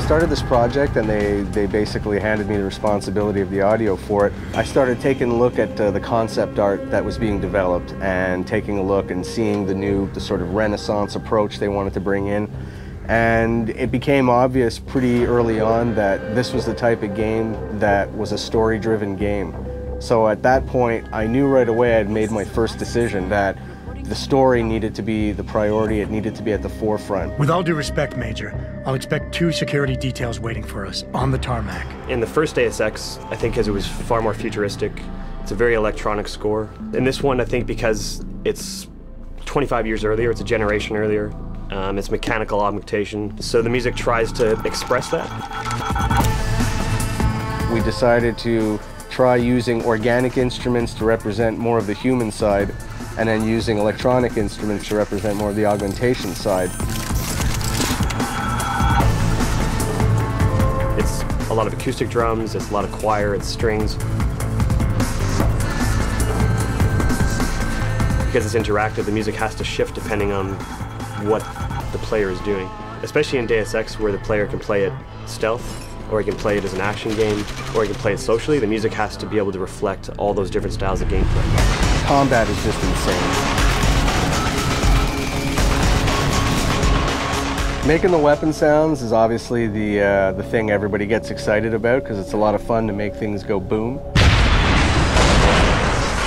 started this project and they basically handed me the responsibility of the audio for it, I started taking a look at the concept art that was being developed and taking a look and seeing the sort of Renaissance approach they wanted to bring in. And it became obvious pretty early on that this was the type of game that was a story-driven game. So at that point, I knew right away I'd made my first decision that the story needed to be the priority, it needed to be at the forefront. With all due respect, Major, I'll expect 2 security details waiting for us on the tarmac. In the first Deus Ex, I think because it was far more futuristic, it's a very electronic score. In this one, I think because it's 25 years earlier, it's a generation earlier, it's mechanical augmentation, so the music tries to express that. We decided to try using organic instruments to represent more of the human side, and then using electronic instruments to represent more of the augmentation side. It's a lot of acoustic drums, it's a lot of choir, it's strings. Because it's interactive, the music has to shift depending on what the player is doing. Especially in Deus Ex, where the player can play it stealth, or he can play it as an action game, or he can play it socially, the music has to be able to reflect all those different styles of gameplay. Combat is just insane. Making the weapon sounds is obviously the thing everybody gets excited about because it's a lot of fun to make things go boom.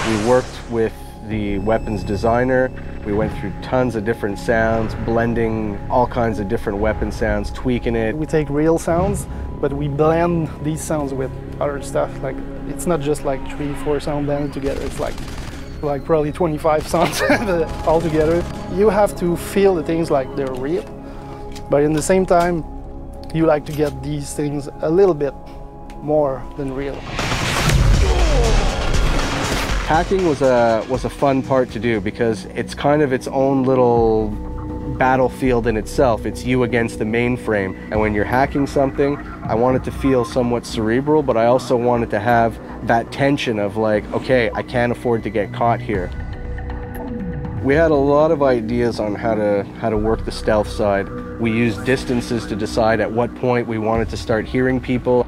We worked with the weapons designer. We went through tons of different sounds, blending all kinds of different weapon sounds, tweaking it. We take real sounds, but we blend these sounds with other stuff. Like, it's not just like 3-4 sounds blended together. It's like probably 25 sounds all together. You have to feel the things like they're real, but in the same time, you like to get these things a little bit more than real. Hacking was a fun part to do because it's kind of its own little battlefield in itself. It's you against the mainframe. And when you're hacking something, I want it to feel somewhat cerebral, but I also wanted to have that tension of like, okay, I can't afford to get caught here. We had a lot of ideas on how to work the stealth side. We used distances to decide at what point we wanted to start hearing people.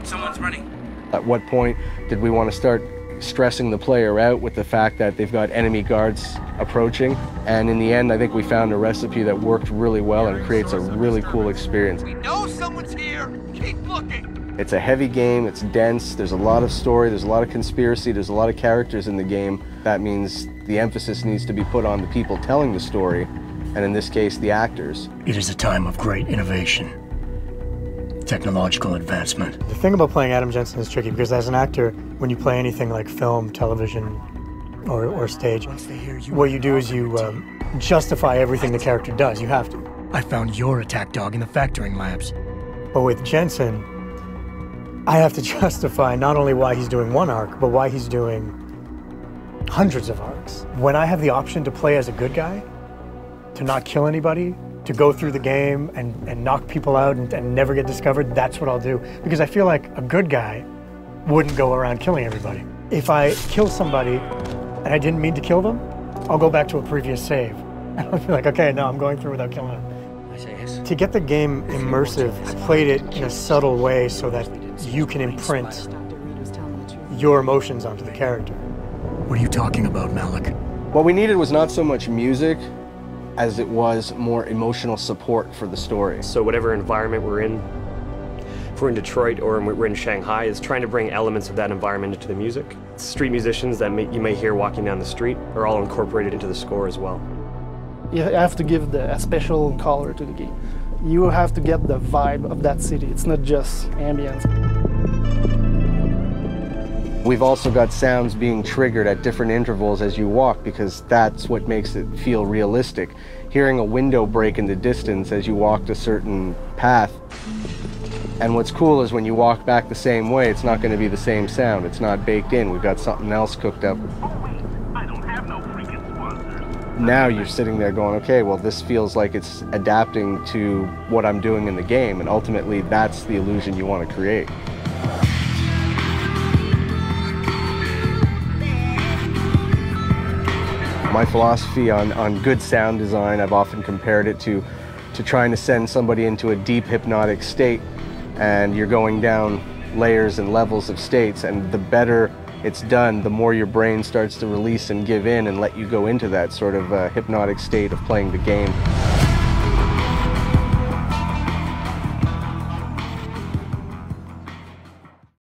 Someone's running. At what point did we want to start stressing the player out with the fact that they've got enemy guards approaching. And in the end, I think we found a recipe that worked really well and creates a really cool experience. We know someone's here. Keep looking. It's a heavy game, it's dense, there's a lot of story, there's a lot of conspiracy, there's a lot of characters in the game. That means the emphasis needs to be put on the people telling the story, and in this case, the actors. It is a time of great innovation, technological advancement. The thing about playing Adam Jensen is tricky because as an actor, when you play anything like film, television, or stage, what you do is you justify everything the character does. You have to. I found your attack dog in the factoring labs. But with Jensen, I have to justify not only why he's doing one arc, but why he's doing hundreds of arcs. When I have the option to play as a good guy, to not kill anybody, to go through the game and knock people out and never get discovered, that's what I'll do. Because I feel like a good guy wouldn't go around killing everybody. If I kill somebody and I didn't mean to kill them, I'll go back to a previous save. And I'll be like, okay, no, I'm going through without killing them. I say yes. To get the game immersive, I played it in a subtle way so that you can imprint your emotions onto the character. What are you talking about, Malik? What we needed was not so much music as it was more emotional support for the story. So whatever environment we're in, if we're in Detroit or we're in Shanghai, is trying to bring elements of that environment into the music. Street musicians that you may hear walking down the street are all incorporated into the score as well. You have to give a special color to the game. You have to get the vibe of that city. It's not just ambience. We've also got sounds being triggered at different intervals as you walk because that's what makes it feel realistic. Hearing a window break in the distance as you walked a certain path. And what's cool is when you walk back the same way, it's not going to be the same sound. It's not baked in. We've got something else cooked up. Now you're sitting there going, okay, well, this feels like it's adapting to what I'm doing in the game, and ultimately that's the illusion you want to create. My philosophy on good sound design, I've often compared it to to trying to send somebody into a deep hypnotic state, and you're going down layers and levels of states, and the better it's done, the more your brain starts to release and give in and let you go into that sort of hypnotic state of playing the game.